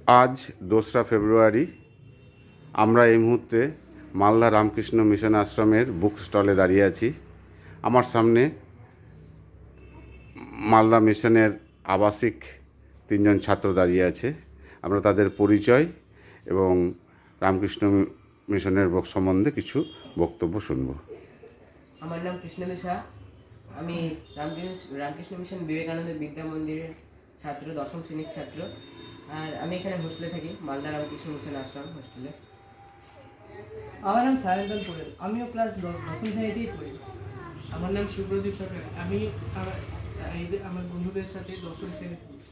আজ 2রা ফেব্রুয়ারি। আমরা এই মুহূর্তে মালদা রামকৃষ্ণ মিশন আশ্রমের বুক স্টলে দাঁড়িয়ে আছি। আমার সামনে মালদা মিশনের আবাসিক 3জন ছাত্র দাঁড়িয়ে আছে। আমরা তাদের পরিচয় এবং রামকৃষ্ণ মিশনের সম্বন্ধে কিছু বক্তব্য শুনব। আমার নাম কৃষ্ণেন্দু শাহ। আমি রামকৃষ্ণ মিশন বিবেকানন্দ বিদ্যা মন্দিরের ছাত্র, 10ম শ্রেণীর ছাত্র। আর আমি এখানে হোস্টেলে থাকি, মালদা রামকৃষ্ণ মিশন আশ্রম হোস্টেলে। আমার নাম সায়ন্তন পোড়েল, আমিও ক্লাস 10ম শ্রেণীতেই পড়ি। আমার নাম সুপ্রদীপ সরকার, আমি আমার বন্ধুদের সাথে 10ম শ্রেণীতে পড়ি।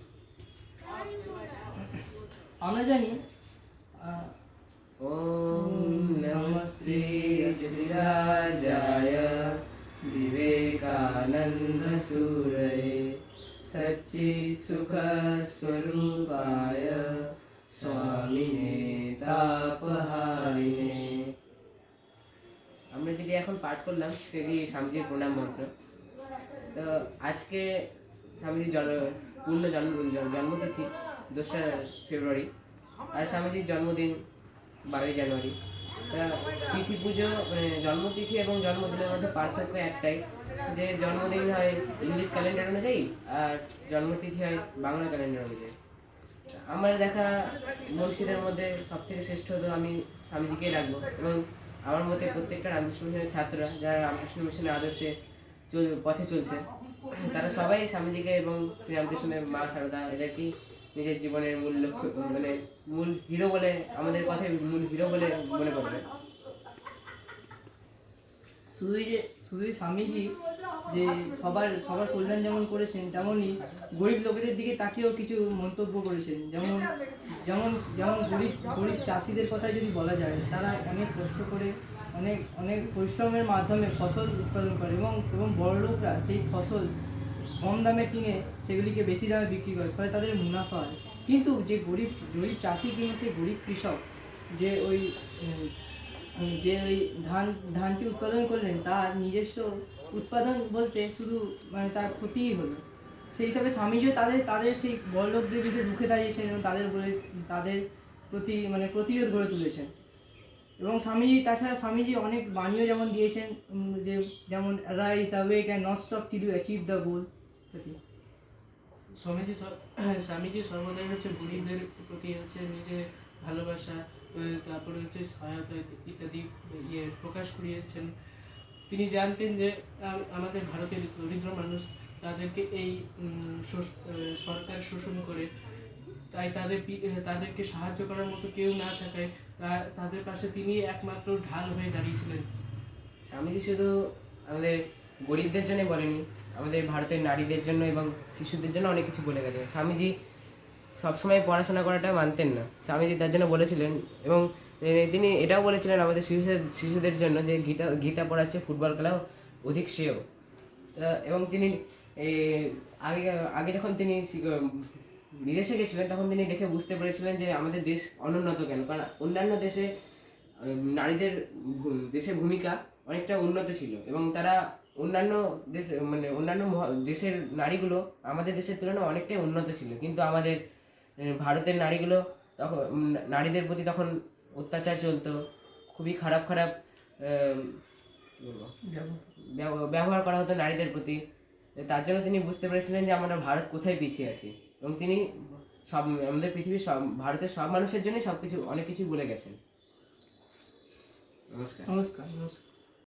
আমরা জানি ওম নমঃ শ্রী যতিরাজায় বিবেকানন্দ সূরয়ে সচ্চিৎ সুখ স্বরূপায় স্বামিনে তাপহারিণে। আমরা যেটি এখন পাঠ করলাম সেটি স্বামীজির প্রণাম মন্ত্র। তো আজকে স্বামীজির জন্মতিথি 2রা ফেব্রুয়ারি, আর স্বামীজির জন্মদিন 12ই জানুয়ারি। তা তিথি পুজো জন্মতিথি এবং জন্মদিনের মধ্যে পার্থক্য একটাই, যে জন্মদিন হয় ইংলিশ ক্যালেন্ডার অনুযায়ী আর জন্মতিথি হয় বাংলা ক্যালেন্ডার অনুযায়ী। আমার দেখা মনীষীদের মধ্যে সবথেকে শ্রেষ্ঠ হতো আমি স্বামীজিকেই রাখবো, এবং আমার মতে প্রত্যেকটা রামকৃষ্ণ মিশনের ছাত্ররা যারা রামকৃষ্ণ মিশনের আদর্শে পথে চলছে, তারা সবাই স্বামীজিকে এবং শ্রীরামকৃষ্ণের মা সারদা এদেরকেই নিজের জীবনের মূল লক্ষ্য, মূল হিরো বলে, আমাদের কথায় মূল হিরো বলে মনে করবে। শুধুই স্বামীজি যে সবার কল্যাণ যেমন করেছেন, তেমনই গরিব লোকেদের দিকে তাকিয়েও কিছু মন্তব্য করেছেন। যেমন যেমন যেমন গরিব চাষিদের কথা যদি বলা যায়, তারা অনেক কষ্ট করে অনেক পরিশ্রমের মাধ্যমে ফসল উৎপাদন করে এবং বড়লোকরা সেই ফসল কম দামে কিনে সেগুলিকে বেশি দামে বিক্রি করে, ফলে তাদের মুনাফা হয়। কিন্তু যে গরিব চাষি কিংবা সেই গরিব কৃষক যে ওই ধানটি উৎপাদন করলেন, তার নিজস্ব উৎপাদন বলতে শুধু তার ক্ষতিই হলো। সেই হিসাবে স্বামীজিও তাদের সেই বড়লোকদের বিরুদ্ধে রুখে দাঁড়িয়েছেন এবং তাদের প্রতি প্রতিরোধ গড়ে তুলেছেন। এবং তাছাড়া স্বামীজি অনেক বাণীও যেমন দিয়েছেন, যেমন rise awake and not stop till you achieve the goal. Swamiji সর্বদাই গরিবদের প্রতি নিজের ভালোবাসা, তারপরে সহায়তা ইত্যাদি প্রকাশ করিয়েছেন। তিনি জানতেন যে আমাদের ভারতের দরিদ্র মানুষ, তাদেরকে এই সরকার শোষণ করে, তাই তাদেরকে সাহায্য করার মতো কেউ না থাকায় তাদের পাশে তিনি একমাত্র ঢাল হয়ে দাঁড়িয়েছিলেন। স্বামীজি শুধু আমাদের গরিবদের জন্য বলেনি, আমাদের ভারতের নারীদের জন্য এবং শিশুদের জন্য অনেক কিছু বলে গেছে। স্বামীজি সবসময় পড়াশোনা করাটা মানতেন না, স্বামীজি তার জন্য বলেছিলেন, এবং তিনি এটাও বলেছিলেন আমাদের শিশুদের জন্য যে গীতা পড়াচ্ছে ফুটবল খেলাও অধিক শ্রেয়। এবং তিনি আগে যখন তিনি বিদেশে গেছিলেন, তখন তিনি দেখে বুঝতে পেরেছিলেন যে আমাদের দেশ অনুন্নত কেন, কারণ অন্যান্য দেশে নারীদের দেশের ভূমিকা অনেকটা উন্নত ছিল, এবং তারা অন্যান্য দেশের নারীগুলো আমাদের দেশের তুলনায় অনেকটাই উন্নত ছিল। কিন্তু আমাদের ভারতের নারীগুলো তখন নারীদের প্রতি তখন অত্যাচার চলতো, খুবই খারাপ ব্যবহার করা হতো নারীদের প্রতি। তার জন্য তিনি বুঝতে পেরেছিলেন যে আমরা ভারত কোথায় পিছিয়ে আছি, এবং তিনি আমাদের পৃথিবীর ভারতের সব মানুষের জন্য অনেক কিছু বলে গেছেন। নমস্কার। নমস্কার।